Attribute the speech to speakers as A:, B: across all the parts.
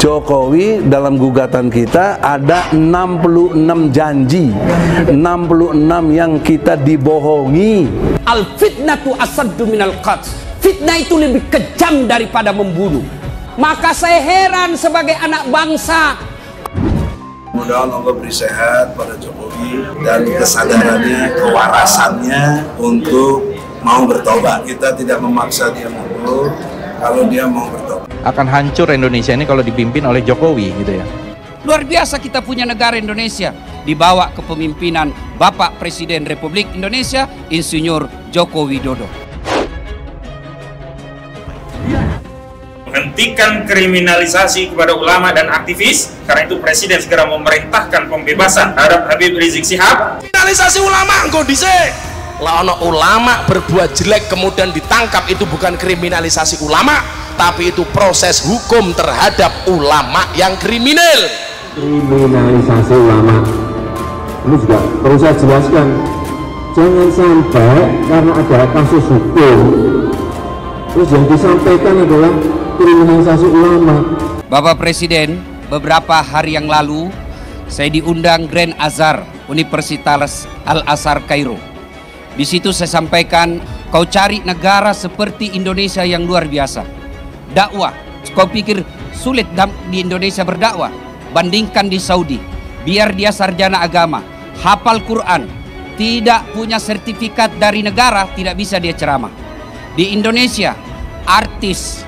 A: Jokowi dalam gugatan kita ada 66 janji, 66 yang kita dibohongi.
B: Al-fitnatu asaddu minal qatl. Fitnah itu lebih kejam daripada membunuh. Maka saya heran sebagai anak bangsa.
A: Mudah-mudahan Allah beri sehat pada Jokowi dan kesadarannya, kewarasannya untuk mau bertobat. Kita tidak memaksa dia mundur kalau dia mau bertobat.
C: Akan hancur Indonesia ini kalau dipimpin oleh Jokowi gitu ya.
B: Luar biasa kita punya negara Indonesia dibawa kepemimpinan Bapak Presiden Republik Indonesia Insinyur Joko Widodo.
D: Menghentikan kriminalisasi kepada ulama dan aktivis, karena itu Presiden segera memerintahkan pembebasan terhadap Habib Rizik Syihab.
E: Kriminalisasi ulama engko dhisik. Lah ono ulama berbuat jelek kemudian ditangkap, itu bukan kriminalisasi ulama, tapi itu proses hukum terhadap ulama yang kriminal.
F: Kriminalisasi ulama ini juga perlu saya jelaskan, jangan sampai karena ada kasus hukum terus yang disampaikan adalah kriminalisasi ulama.
B: Bapak Presiden, beberapa hari yang lalu saya diundang Grand Azhar Universitas Al-Azhar Kairo. Di situ saya sampaikan, kau cari negara seperti Indonesia yang luar biasa. Dakwah, kau pikir sulit di Indonesia berdakwah? Bandingkan di Saudi. Biar dia sarjana agama, hafal Quran, tidak punya sertifikat dari negara, tidak bisa dia ceramah. Di Indonesia, artis,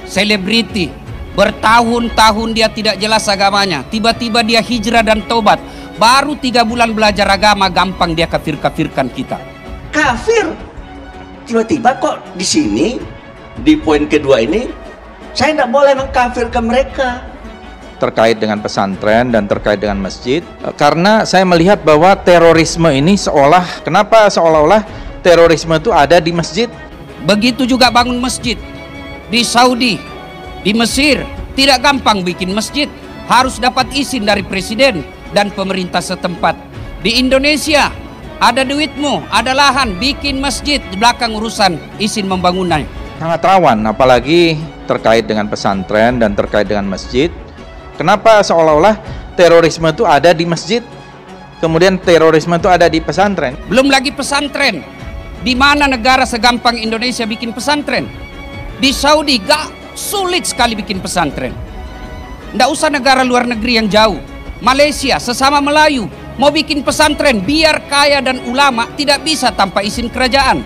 B: selebriti, bertahun-tahun dia tidak jelas agamanya. Tiba-tiba dia hijrah dan tobat. Baru 3 bulan belajar agama, gampang dia kafir-kafirkan kita.
G: Kafir? Tiba-tiba kok di sini, di poin kedua ini, saya tidak boleh mengkafirkan mereka.
C: Terkait dengan pesantren dan terkait dengan masjid, karena saya melihat bahwa terorisme ini kenapa seolah-olah terorisme itu ada di masjid.
B: Begitu juga bangun masjid. Di Saudi, di Mesir, tidak gampang bikin masjid. Harus dapat izin dari presiden dan pemerintah setempat. Di Indonesia, ada duitmu, ada lahan, bikin masjid, di belakang urusan izin membangunnya.
C: Sangat rawan, apalagi terkait dengan pesantren dan terkait dengan masjid. Kenapa seolah-olah terorisme itu ada di masjid, kemudian terorisme itu ada di pesantren?
B: Belum lagi pesantren. Di mana negara segampang Indonesia bikin pesantren? Di Saudi gak sulit sekali bikin pesantren. Nggak usah negara luar negeri yang jauh. Malaysia, sesama Melayu, mau bikin pesantren biar kaya dan ulama tidak bisa tanpa izin kerajaan.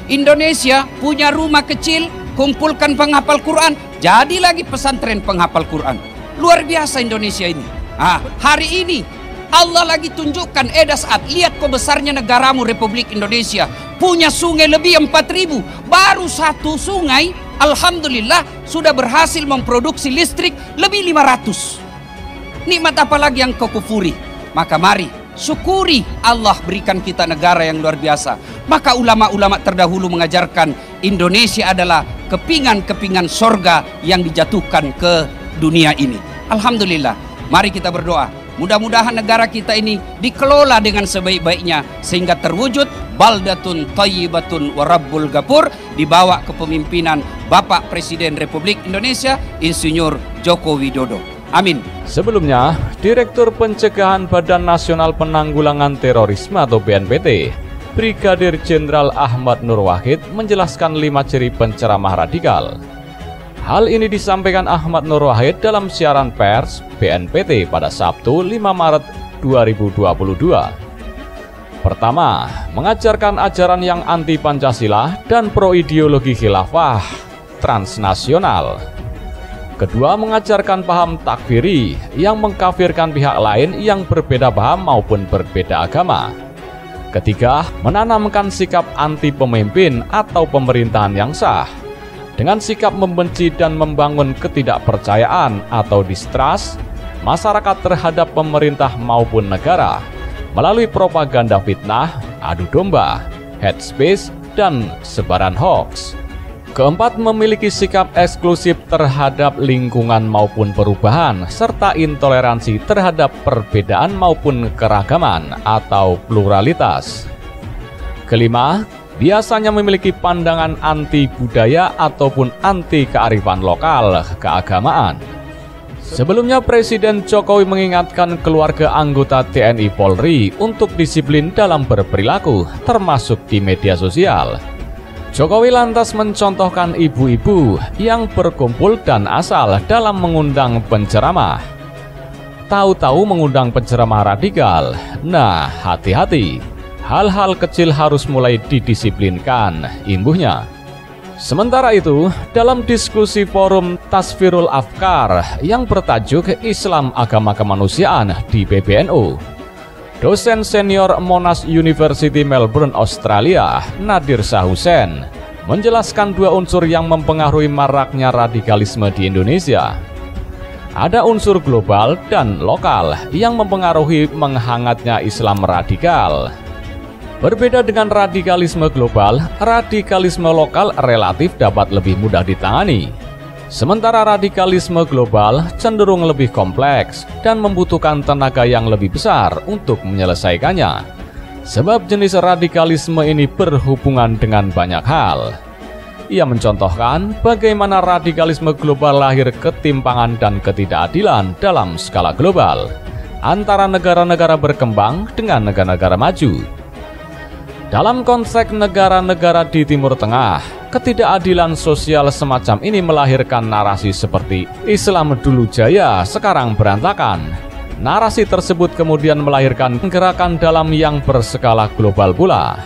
B: Indonesia punya rumah kecil, kumpulkan penghafal Quran, jadi lagi pesantren penghafal Quran. Luar biasa Indonesia ini. Hari ini Allah lagi tunjukkan, Saat lihat kok besarnya negaramu Republik Indonesia, punya sungai lebih 4.000, baru satu sungai alhamdulillah sudah berhasil memproduksi listrik lebih 500. Nikmat apa lagi yang kau kufuri? Maka mari syukuri Allah berikan kita negara yang luar biasa. Maka ulama-ulama terdahulu mengajarkan Indonesia adalah kepingan-kepingan sorga yang dijatuhkan ke dunia ini. Alhamdulillah, mari kita berdoa. Mudah-mudahan negara kita ini dikelola dengan sebaik-baiknya sehingga terwujud baldatun thayyibatun wa rabbul ghafur di bawah kepemimpinan Bapak Presiden Republik Indonesia Insinyur Joko Widodo. Amin.
H: Sebelumnya, Direktur Pencegahan Badan Nasional Penanggulangan Terorisme atau BNPT, Brigadir Jenderal Ahmad Nur Wahid menjelaskan 5 ciri penceramah radikal. Hal ini disampaikan Ahmad Nur Wahid dalam siaran pers BNPT pada Sabtu 5 Maret 2022. Pertama, mengajarkan ajaran yang anti Pancasila dan pro ideologi khilafah transnasional. Kedua, mengajarkan paham takfiri yang mengkafirkan pihak lain yang berbeda paham maupun berbeda agama. Ketiga, menanamkan sikap anti pemimpin atau pemerintahan yang sah dengan sikap membenci dan membangun ketidakpercayaan atau distrust masyarakat terhadap pemerintah maupun negara melalui propaganda fitnah, adu domba, hate speech, dan sebaran hoax. Keempat, memiliki sikap eksklusif terhadap lingkungan maupun perubahan, serta intoleransi terhadap perbedaan maupun keragaman atau pluralitas. Kelima, biasanya memiliki pandangan anti budaya ataupun anti kearifan lokal keagamaan. Sebelumnya Presiden Jokowi mengingatkan keluarga anggota TNI Polri untuk disiplin dalam berperilaku, termasuk di media sosial. Jokowi lantas mencontohkan ibu-ibu yang berkumpul dan asal dalam mengundang penceramah. Tahu-tahu mengundang penceramah radikal. Nah, hati-hati. Hal-hal kecil harus mulai didisiplinkan, imbuhnya. Sementara itu, dalam diskusi forum Tasfirul Afkar yang bertajuk Islam Agama Kemanusiaan di PBNU, dosen senior Monash University Melbourne, Australia, Nadir Shah Hussein, menjelaskan dua unsur yang mempengaruhi maraknya radikalisme di Indonesia. Ada unsur global dan lokal yang mempengaruhi menghangatnya Islam radikal. Berbeda dengan radikalisme global, radikalisme lokal relatif dapat lebih mudah ditangani. Sementara radikalisme global cenderung lebih kompleks dan membutuhkan tenaga yang lebih besar untuk menyelesaikannya. Sebab jenis radikalisme ini berhubungan dengan banyak hal. Ia mencontohkan bagaimana radikalisme global lahir ketimpangan dan ketidakadilan dalam skala global antara negara-negara berkembang dengan negara-negara maju. Dalam konteks negara-negara di Timur Tengah, ketidakadilan sosial semacam ini melahirkan narasi seperti Islam dulu jaya, sekarang berantakan. Narasi tersebut kemudian melahirkan gerakan dalam yang berskala global pula.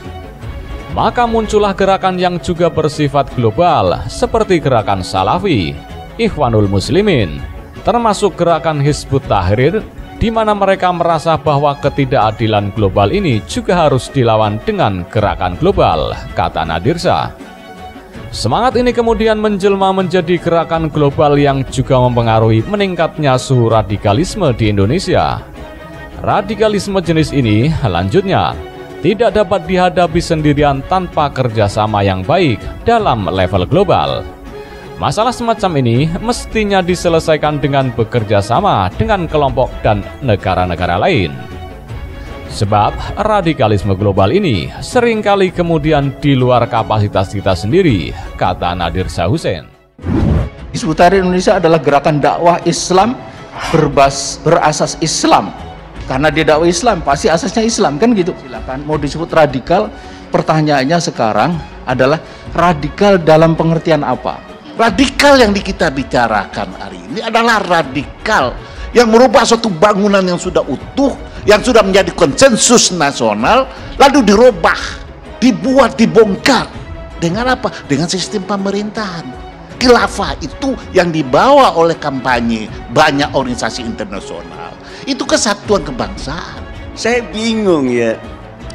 H: Maka muncullah gerakan yang juga bersifat global, seperti gerakan Salafi, Ikhwanul Muslimin, termasuk gerakan Hizbut Tahrir, di mana mereka merasa bahwa ketidakadilan global ini juga harus dilawan dengan gerakan global, kata Nadir Shah. Semangat ini kemudian menjelma menjadi gerakan global yang juga mempengaruhi meningkatnya suhu radikalisme di Indonesia. Radikalisme jenis ini, lanjutnya, tidak dapat dihadapi sendirian tanpa kerjasama yang baik dalam level global. Masalah semacam ini mestinya diselesaikan dengan bekerja sama dengan kelompok dan negara-negara lain. Sebab radikalisme global ini seringkali kemudian di luar kapasitas kita sendiri, kata Nadir Shah Hussein.
I: Hizbut Tahrir Indonesia adalah gerakan dakwah Islam berasas Islam. Karena dia dakwah Islam, pasti asasnya Islam, kan gitu. Silakan mau disebut radikal, pertanyaannya sekarang adalah radikal dalam pengertian apa?
J: Radikal yang kita bicarakan hari ini adalah radikal yang merubah suatu bangunan yang sudah utuh, yang sudah menjadi konsensus nasional, lalu dirubah, dibuat, dibongkar. Dengan apa? Dengan sistem pemerintahan. Khilafah itu yang dibawa oleh kampanye banyak organisasi internasional. Itu kesatuan kebangsaan.
G: Saya bingung ya.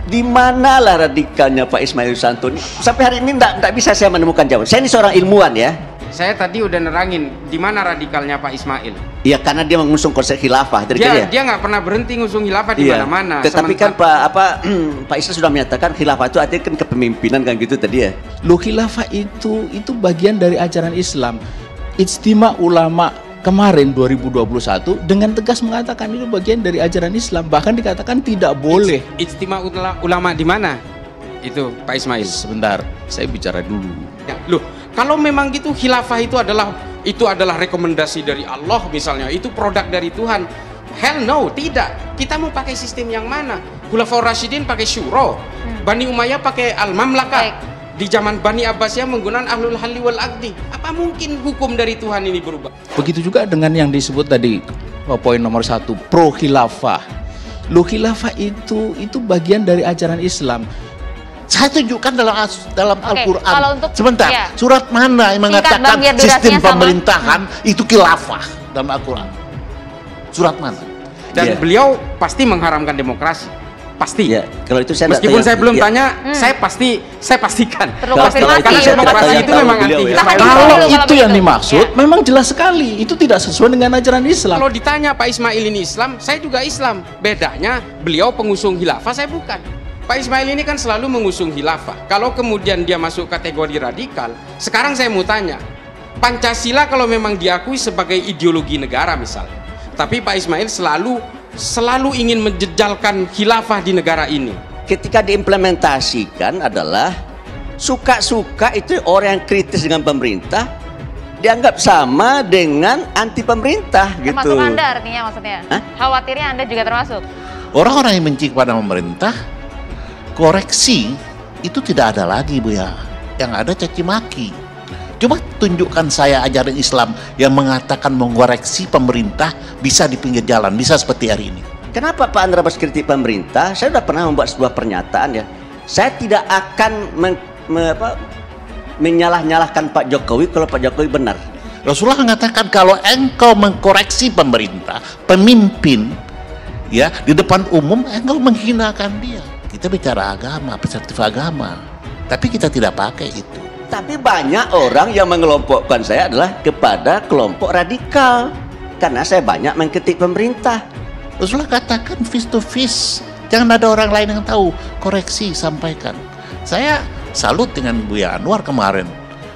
G: Di manalah radikalnya Pak Ismail Santoni? Sampai hari ini tidak bisa saya menemukan jawaban. Saya ini seorang ilmuwan ya.
B: Saya tadi udah nerangin di mana radikalnya Pak Ismail.
G: Iya, karena dia mengusung konsep khilafah.
B: Dia nggak pernah berhenti ngusung khilafah di mana-mana.
G: Tetapi kan Pak Ismail sudah menyatakan khilafah itu artinya kan kepemimpinan kan gitu tadi ya.
I: Loh, khilafah itu bagian dari ajaran Islam. Ijtima ulama kemarin 2021 dengan tegas mengatakan itu bagian dari ajaran Islam, bahkan dikatakan tidak boleh.
B: Ijtima ulama di mana? Itu Pak Ismail.
I: Sebentar, saya bicara dulu.
B: Ya, loh, kalau memang gitu khilafah itu adalah rekomendasi dari Allah misalnya, itu produk dari Tuhan. Hell no, tidak. Kita mau pakai sistem yang mana? Khulafaur Rasyidin pakai syuro, Bani Umayyah pakai al-mamlakah. Di zaman Bani Abbasiyah menggunakan ahlul halli wal aqdi. Apa mungkin hukum dari Tuhan ini berubah?
I: Begitu juga dengan yang disebut tadi poin nomor 1, pro khilafah. Loh, khilafah itu bagian dari ajaran Islam.
J: Saya tunjukkan dalam Al-Quran. Sebentar, surat mana yang mengatakan sistem pemerintahan itu khilafah dalam Al-Quran? Surat mana?
B: Dan beliau pasti mengharamkan demokrasi. Pasti.
G: Ya, kalau itu saya
B: meskipun saya belum tanya, saya pastikan.
I: Karena demokrasi itu memang anti. Kalau itu yang dimaksud, memang jelas sekali itu tidak sesuai dengan ajaran Islam.
B: Kalau ditanya Pak Ismail ini Islam, saya juga Islam. Bedanya beliau pengusung khilafah, saya bukan. Pak Ismail ini kan selalu mengusung khilafah. Kalau kemudian dia masuk kategori radikal, sekarang saya mau tanya, Pancasila kalau memang diakui sebagai ideologi negara misalnya, tapi Pak Ismail selalu ingin menjejalkan khilafah di negara ini.
G: Ketika diimplementasikan adalah suka-suka itu orang yang kritis dengan pemerintah dianggap sama dengan anti pemerintah gitu.
K: Termasuk Anda artinya maksudnya?
G: Hah?
K: Khawatirnya Anda juga termasuk?
J: Orang-orang yang benci kepada pemerintah, koreksi itu tidak ada lagi, Bu ya. Yang ada caci maki. Coba tunjukkan saya ajaran Islam yang mengatakan mengoreksi pemerintah bisa di pinggir jalan, bisa seperti hari ini.
G: Kenapa Pak Andra kritik pemerintah? Saya sudah pernah membuat sebuah pernyataan ya. Saya tidak akan menyalah-nyalahkan Pak Jokowi kalau Pak Jokowi benar.
J: Rasulullah mengatakan kalau engkau mengkoreksi pemerintah, pemimpin, ya di depan umum, engkau menghinakan dia. Kita bicara agama, perspektif agama, tapi kita tidak pakai itu.
G: Tapi banyak orang yang mengelompokkan saya adalah kepada kelompok radikal karena saya banyak mengkritik pemerintah.
J: Rasulullah katakan face to face, jangan ada orang lain yang tahu, koreksi, sampaikan. Saya salut dengan Buya Anwar kemarin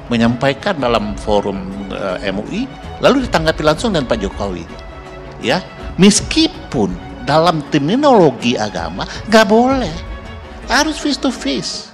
J: menyampaikan dalam forum MUI, lalu ditanggapi langsung dengan Pak Jokowi. Ya, meskipun dalam terminologi agama nggak boleh, harus face to face.